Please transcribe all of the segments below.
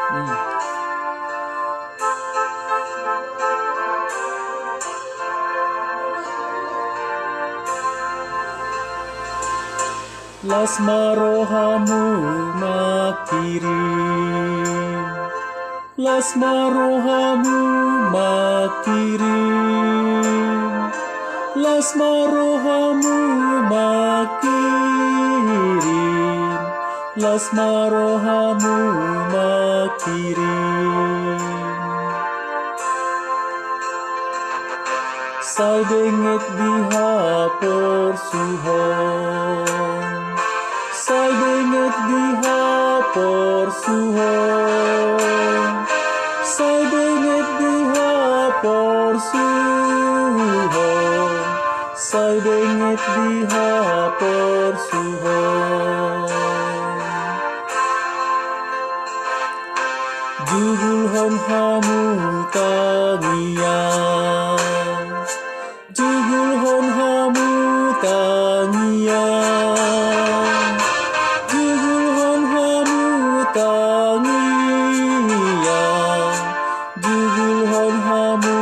Hmm. Lasmarohamu makirim, Lasmarohamu makirim, Lasmarohamu makirim, Lasmarohamu makirim. Sai bengek diha porsuhon, Sai bengek diha porsuhon, Sai bengek diha porsuhon, Sai bengek diha porsuhon. Jugul hon hamu tangian, Jugul hon hamu tangian, Jugul hon hamu tangian, Jugul hon hamu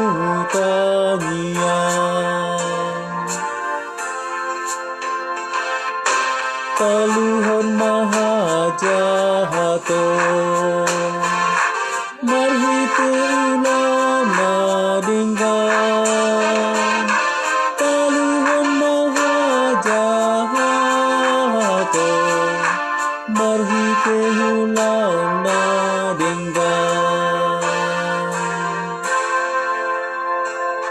tangian. Taluhon maha jahaton,